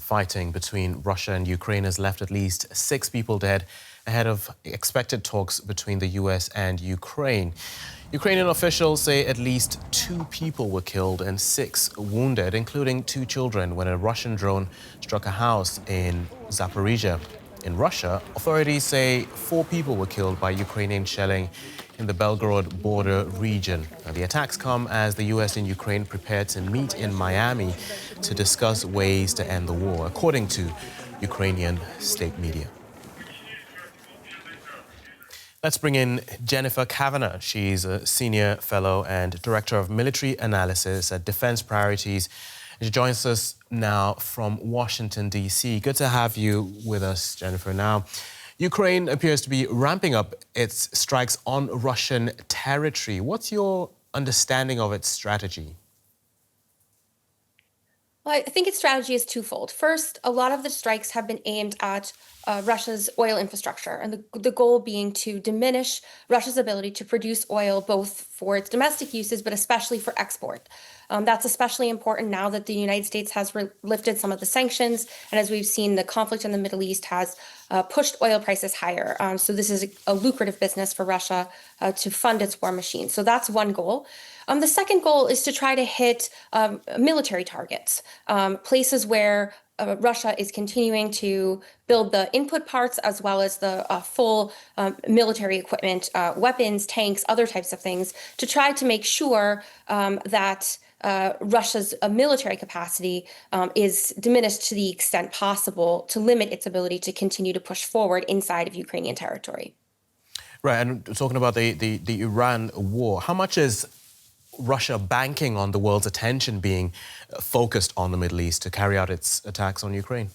Fighting between Russia and Ukraine has left at least 6 people dead ahead of expected talks between the US and Ukraine. Ukrainian officials say at least 2 people were killed and 6 wounded, including 2 children, when a Russian drone struck a house in Zaporizhia. In Russia, authorities say 4 people were killed by Ukrainian shelling in the Belgorod border region. Now, the attacks come as the US and Ukraine prepare to meet in Miami to discuss ways to end the war, according to Ukrainian state media. Let's bring in Jennifer Kavanagh. She's a senior fellow and director of military analysis at Defense Priorities. She joins us now from Washington, D.C. Good to have you with us, Jennifer. Now, Ukraine appears to be ramping up its strikes on Russian territory. What's your understanding of its strategy? Well, I think its strategy is twofold. First, a lot of the strikes have been aimed at Russia's oil infrastructure, and the goal being to diminish Russia's ability to produce oil both for its domestic uses, but especially for export. That's especially important now that the United States has lifted some of the sanctions, and as we've seen, the conflict in the Middle East has pushed oil prices higher. So this is a lucrative business for Russia to fund its war machine. So that's one goal. The second goal is to try to hit military targets, places where Russia is continuing to build the input parts as well as the full military equipment, weapons, tanks, other types of things, to try to make sure that Russia's military capacity is diminished to the extent possible to limit its ability to continue to push forward inside of Ukrainian territory. Right, and talking about the Iran war, how much is Russia banking on the world's attention being focused on the Middle East to carry out its attacks on Ukraine?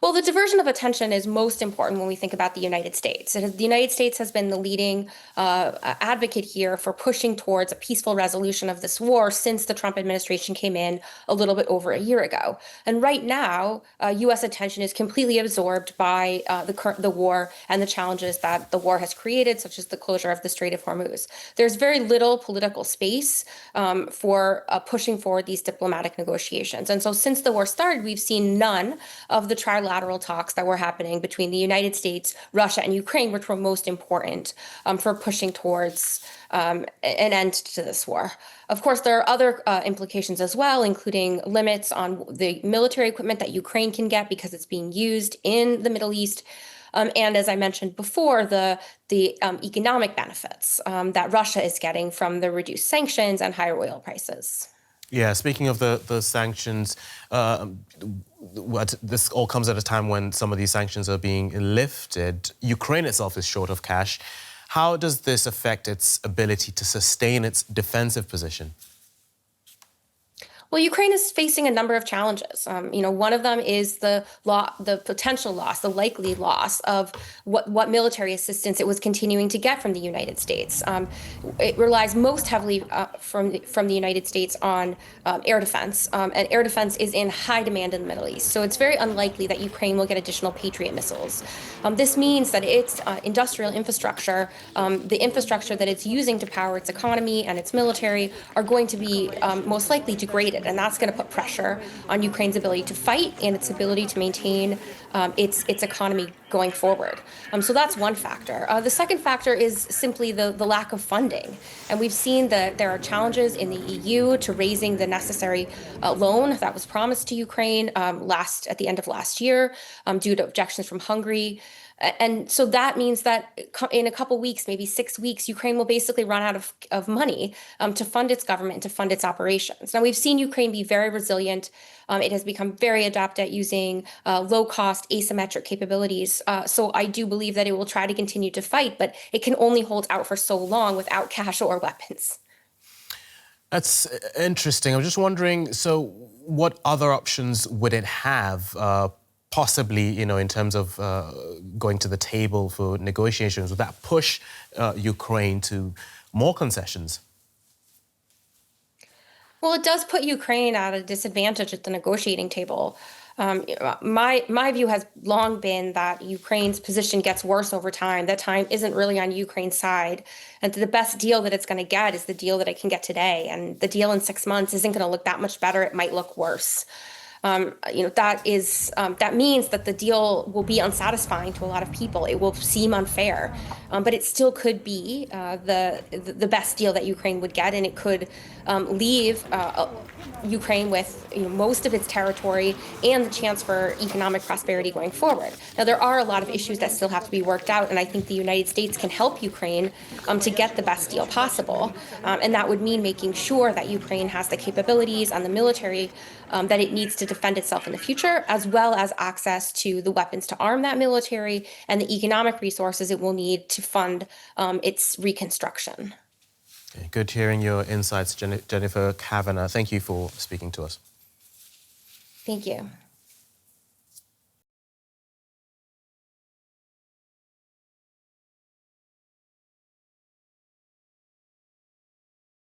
Well, the diversion of attention is most important when we think about the United States. The United States has been the leading advocate here for pushing towards a peaceful resolution of this war since the Trump administration came in a little bit over a year ago. And right now, U.S. attention is completely absorbed by the war and the challenges that the war has created, such as the closure of the Strait of Hormuz. There's very little political space for pushing forward these diplomatic negotiations. And so since the war started, we've seen none of the trilateral talks that were happening between the United States, Russia, and Ukraine, which were most important for pushing towards an end to this war. Of course, there are other implications as well, including limits on the military equipment that Ukraine can get because it's being used in the Middle East. And as I mentioned before, the economic benefits that Russia is getting from the reduced sanctions and higher oil prices. Yeah, speaking of the sanctions, this all comes at a time when some of these sanctions are being lifted. Ukraine itself is short of cash. How does this affect its ability to sustain its defensive position? Well, Ukraine is facing a number of challenges. One of them is the potential loss, the likely loss of what military assistance it was continuing to get from the United States. It relies most heavily from the United States on air defense, and air defense is in high demand in the Middle East. So it's very unlikely that Ukraine will get additional Patriot missiles. This means that its industrial infrastructure, the infrastructure that it's using to power its economy and its military, are going to be most likely degraded. And that's going to put pressure on Ukraine's ability to fight and its ability to maintain its economy going forward. So that's one factor. The second factor is simply the lack of funding. And we've seen that there are challenges in the EU to raising the necessary loan that was promised to Ukraine at the end of last year due to objections from Hungary. And so that means that in a couple weeks, maybe 6 weeks, Ukraine will basically run out of money to fund its government, to fund its operations. Now, we've seen Ukraine be very resilient. It has become very adept at using low-cost asymmetric capabilities. So I do believe that it will try to continue to fight, but it can only hold out for so long without cash or weapons. That's interesting. I'm just wondering, so what other options would it have? Possibly, in terms of going to the table for negotiations, would that push Ukraine to more concessions? Well, it does put Ukraine at a disadvantage at the negotiating table. My view has long been that Ukraine's position gets worse over time. That time isn't really on Ukraine's side. And the best deal that it's going to get is the deal that it can get today. And the deal in 6 months isn't going to look that much better. It might look worse. that means that the deal will be unsatisfying to a lot of people. It will seem unfair, but it still could be the best deal that Ukraine would get, and it could leave Ukraine with most of its territory and the chance for economic prosperity going forward. Now, there are a lot of issues that still have to be worked out, and I think the United States can help Ukraine to get the best deal possible. And that would mean making sure that Ukraine has the capabilities and the military that it needs to defend itself in the future, as well as access to the weapons to arm that military and the economic resources it will need to fund its reconstruction. Okay, good hearing your insights, Jennifer Kavanagh. Thank you for speaking to us. Thank you.